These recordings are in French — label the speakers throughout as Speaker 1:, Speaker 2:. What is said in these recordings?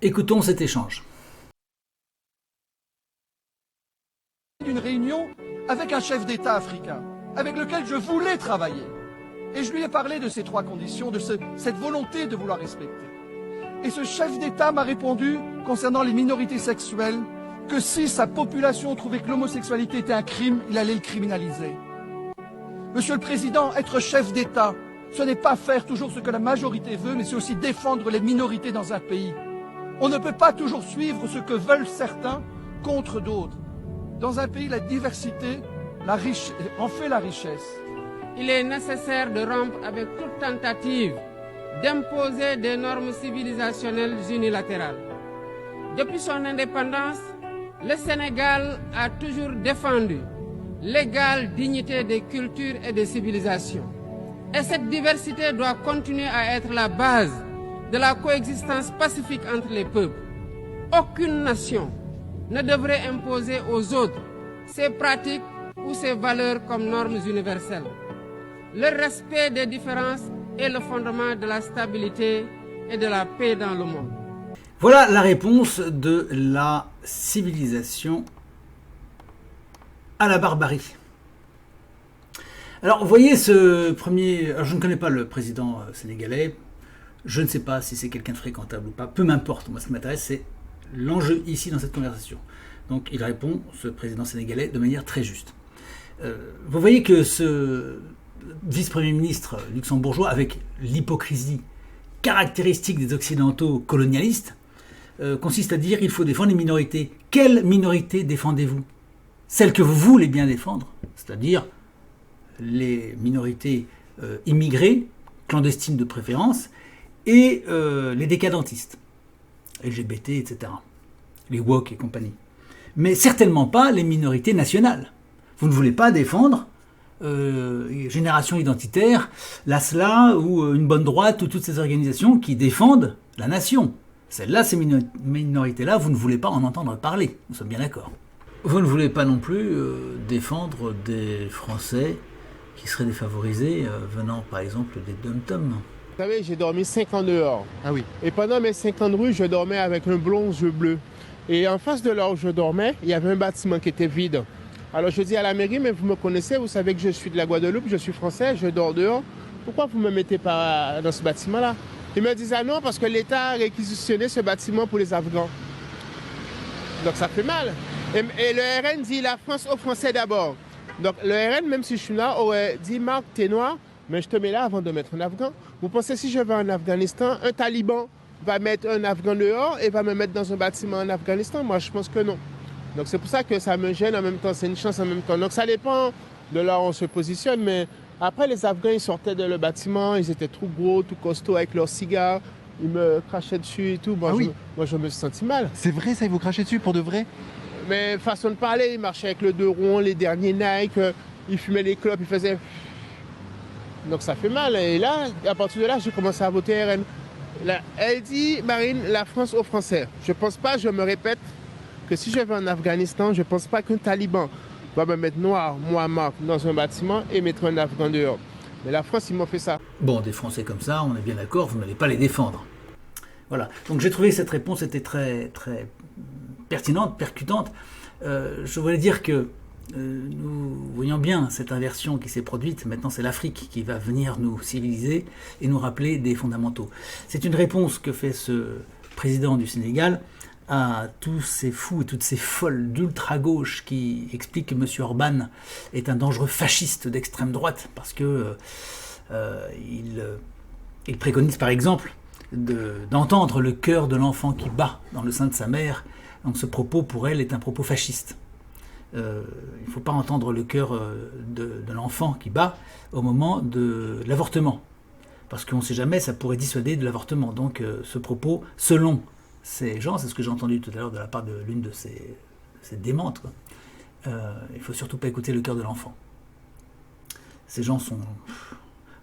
Speaker 1: Écoutons cet échange.
Speaker 2: Une réunion avec un chef d'État africain, avec lequel je voulais travailler. Et je lui ai parlé de ces trois conditions, de cette volonté de vouloir respecter. Et ce chef d'État m'a répondu, concernant les minorités sexuelles, que si sa population trouvait que l'homosexualité était un crime, il allait le criminaliser. Monsieur le Président, être chef d'État, ce n'est pas faire toujours ce que la majorité veut, mais c'est aussi défendre les minorités dans un pays. On ne peut pas toujours suivre ce que veulent certains contre d'autres. Dans un pays, la diversité en fait la richesse.
Speaker 3: Il est nécessaire de rompre avec toute tentative d'imposer des normes civilisationnelles unilatérales. Depuis son indépendance, le Sénégal a toujours défendu l'égale dignité des cultures et des civilisations. Et cette diversité doit continuer à être la base de la coexistence pacifique entre les peuples. Aucune nation ne devrait imposer aux autres ses pratiques ou ses valeurs comme normes universelles. Le respect des différences est le fondement de la stabilité et de la paix dans le monde.
Speaker 1: Voilà la réponse de la civilisation à la barbarie. Alors, vous voyez ce premier... Alors, je ne connais pas le président sénégalais. Je ne sais pas si c'est quelqu'un de fréquentable ou pas. Peu m'importe. Moi, ce qui m'intéresse, c'est l'enjeu ici dans cette conversation. Donc, il répond, ce président sénégalais, de manière très juste. Vous voyez que ce vice-premier ministre luxembourgeois, avec l'hypocrisie caractéristique des occidentaux colonialistes, consiste à dire qu'il faut défendre les minorités. Quelles minorités défendez-vous? Celles que vous voulez bien défendre, c'est-à-dire les minorités immigrées, clandestines de préférence, et les décadentistes, LGBT, etc., les woke et compagnie. Mais certainement pas les minorités nationales. Vous ne voulez pas défendre Génération Identitaire, l'ASLA ou Une Bonne Droite ou toutes ces organisations qui défendent la nation. Celles-là, ces minorités-là, vous ne voulez pas en entendre parler. Nous sommes bien d'accord. Vous ne voulez pas non plus défendre des Français qui seraient défavorisés venant par exemple des dom-toms.
Speaker 4: Vous savez, j'ai dormi 5 ans dehors.
Speaker 2: Ah oui.
Speaker 4: Et pendant mes 5 ans de rue, je dormais avec un blond aux yeux bleus. Et en face de là où je dormais, il y avait un bâtiment qui était vide. Alors je dis à la mairie, mais vous me connaissez, vous savez que je suis de la Guadeloupe, je suis français, je dors dehors. Pourquoi vous ne me mettez pas dans ce bâtiment-là? Ils me disaient ah non, parce que l'État a réquisitionné ce bâtiment pour les Afghans. Donc ça fait mal. Et le RN dit la France aux Français d'abord. Donc le RN, même si je suis là, aurait dit Marc, t'es noir, mais je te mets là avant de mettre un Afghan. Vous pensez si je vais en Afghanistan, un taliban va mettre un Afghan dehors et va me mettre dans un bâtiment en Afghanistan? Moi, je pense que non. Donc c'est pour ça que ça me gêne en même temps, c'est une chance en même temps. Donc ça dépend de là où on se positionne, mais après les Afghans, ils sortaient de le bâtiment, ils étaient trop gros, tout costauds avec leurs cigares, ils me crachaient dessus et tout. Moi, je me suis senti mal.
Speaker 5: C'est vrai ça, ils vous crachaient dessus pour de vrai?
Speaker 4: Mais façon de parler, ils marchaient avec le dos rond, les derniers Nike, ils fumaient les clopes, ils faisaient... Donc ça fait mal. Et là, à partir de là, j'ai commencé à voter RN. Là, elle dit, Marine, la France aux Français. Je pense pas, je me répète, que si je vais en Afghanistan, je pense pas qu'un taliban va me mettre noir, moi, Marc, dans un bâtiment et mettre un Afghan dehors. Mais la France, ils m'ont fait ça.
Speaker 1: Bon, des Français comme ça, on est bien d'accord, vous n'allez pas les défendre. Voilà. Donc j'ai trouvé que cette réponse était très, très pertinente, percutante. Je voulais dire que nous voyons bien cette inversion qui s'est produite. Maintenant, c'est l'Afrique qui va venir nous civiliser et nous rappeler des fondamentaux. C'est une réponse que fait ce président du Sénégal à tous ces fous et toutes ces folles d'ultra-gauche qui expliquent que M. Orban est un dangereux fasciste d'extrême droite parce que il préconise par exemple d'entendre le cœur de l'enfant qui bat dans le sein de sa mère. Donc ce propos pour elle est un propos fasciste. Il ne faut pas entendre le cœur de l'enfant qui bat au moment de l'avortement. Parce qu'on ne sait jamais, ça pourrait dissuader de l'avortement. Donc ce propos, selon ces gens, c'est ce que j'ai entendu tout à l'heure de la part de l'une de ces démentes, quoi. Il ne faut surtout pas écouter le cœur de l'enfant. Ces gens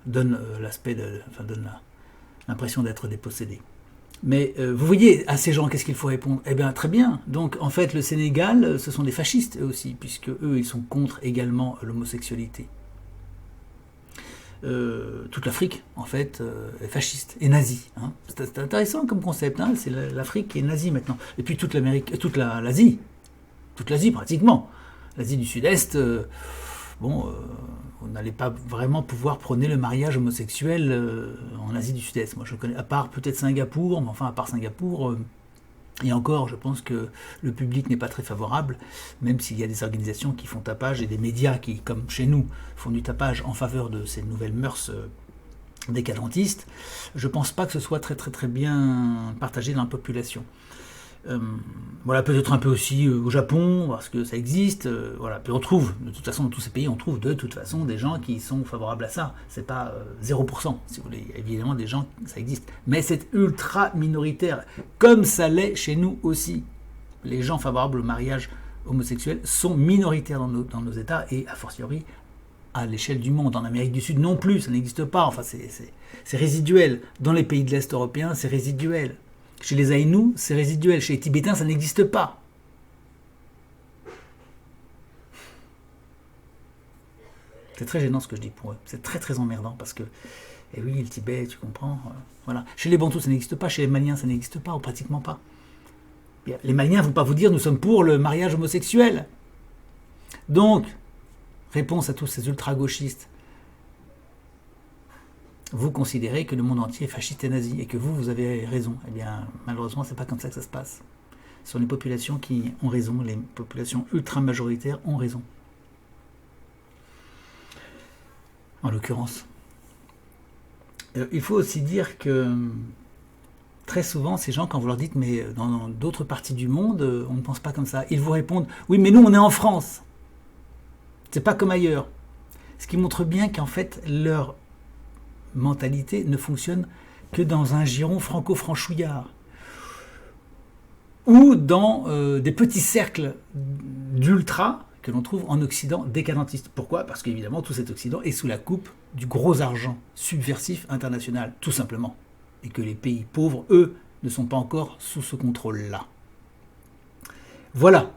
Speaker 1: donnent donnent l'impression d'être dépossédés. Mais vous voyez, à ces gens, qu'est-ce qu'il faut répondre? Eh bien, très bien. Donc, en fait, le Sénégal, ce sont des fascistes, eux aussi, puisque eux, ils sont contre également l'homosexualité. toute l'Afrique, en fait, est fasciste et nazie. Hein. C'est intéressant comme concept, hein. C'est l'Afrique qui est nazie maintenant. Et puis toute l'Amérique, toute l'Asie pratiquement. L'Asie du Sud-Est, on n'allait pas vraiment pouvoir prôner le mariage homosexuel en Asie du Sud-Est. Moi, je connais, à part peut-être Singapour, mais enfin, à part Singapour, et encore, je pense que le public n'est pas très favorable, même s'il y a des organisations qui font tapage et des médias qui, comme chez nous, font du tapage en faveur de ces nouvelles mœurs décadentistes. Je ne pense pas que ce soit très très très bien partagé dans la population. Voilà, peut-être un peu aussi au Japon, parce que ça existe. Voilà. Puis on trouve, de toute façon, dans tous ces pays, on trouve de toute façon des gens qui sont favorables à ça. C'est pas 0%, si vous voulez. Il y a évidemment des gens, ça existe. Mais c'est ultra minoritaire, comme ça l'est chez nous aussi. Les gens favorables au mariage homosexuel sont minoritaires dans nos États, et a fortiori à l'échelle du monde. En Amérique du Sud non plus, ça n'existe pas. Enfin, c'est résiduel. Dans les pays de l'Est européen, c'est résiduel. Chez les Aïnous, c'est résiduel. Chez les Tibétains, ça n'existe pas. C'est très gênant ce que je dis pour eux. C'est très très emmerdant parce que, eh oui, le Tibet, tu comprends. Voilà. Chez les Bantous, ça n'existe pas. Chez les Maliens, ça n'existe pas, ou pratiquement pas. Les Maliens ne vont pas vous dire nous sommes pour le mariage homosexuel. Donc, réponse à tous ces ultra-gauchistes. Vous considérez que le monde entier est fasciste et nazi et que vous avez raison. Eh bien, malheureusement, c'est pas comme ça que ça se passe. Ce sont les populations qui ont raison, les populations ultra-majoritaires ont raison. En l'occurrence. Il faut aussi dire que très souvent, ces gens, quand vous leur dites « mais dans d'autres parties du monde, on ne pense pas comme ça », ils vous répondent « oui, mais nous, on est en France. C'est pas comme ailleurs ». Ce qui montre bien qu'en fait, leur mentalité ne fonctionne que dans un giron franco-franchouillard ou dans des petits cercles d'ultra que l'on trouve en Occident décadentiste. Pourquoi ? Parce qu'évidemment, tout cet Occident est sous la coupe du gros argent subversif international, tout simplement. Et que les pays pauvres, eux, ne sont pas encore sous ce contrôle-là. Voilà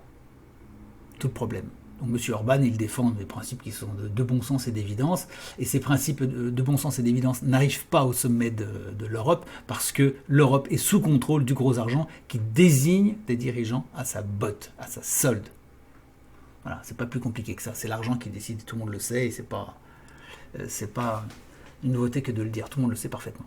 Speaker 1: tout le problème. Donc M. Orban, il défend des principes qui sont de bon sens et d'évidence, et ces principes de bon sens et d'évidence n'arrivent pas au sommet de l'Europe, parce que l'Europe est sous contrôle du gros argent qui désigne des dirigeants à sa botte, à sa solde. Voilà, c'est pas plus compliqué que ça, c'est l'argent qui décide, tout le monde le sait, et c'est pas une nouveauté que de le dire, tout le monde le sait parfaitement.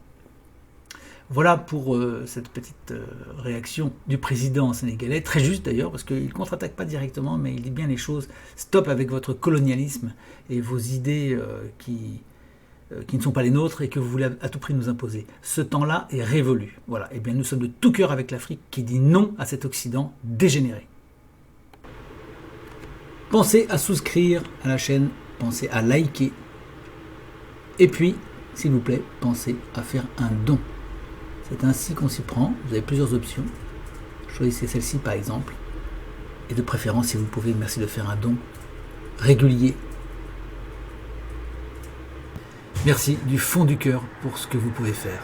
Speaker 1: Voilà pour cette petite réaction du président sénégalais, très juste d'ailleurs, parce qu'il ne contre-attaque pas directement, mais il dit bien les choses. Stop avec votre colonialisme et vos idées qui ne sont pas les nôtres et que vous voulez à tout prix nous imposer. Ce temps-là est révolu. Voilà. Et bien nous sommes de tout cœur avec l'Afrique qui dit non à cet Occident dégénéré. Pensez à souscrire à la chaîne, pensez à liker. Et puis, s'il vous plaît, pensez à faire un don. C'est ainsi qu'on s'y prend. Vous avez plusieurs options. Choisissez celle-ci par exemple. Et de préférence, si vous pouvez, merci de faire un don régulier. Merci du fond du cœur pour ce que vous pouvez faire.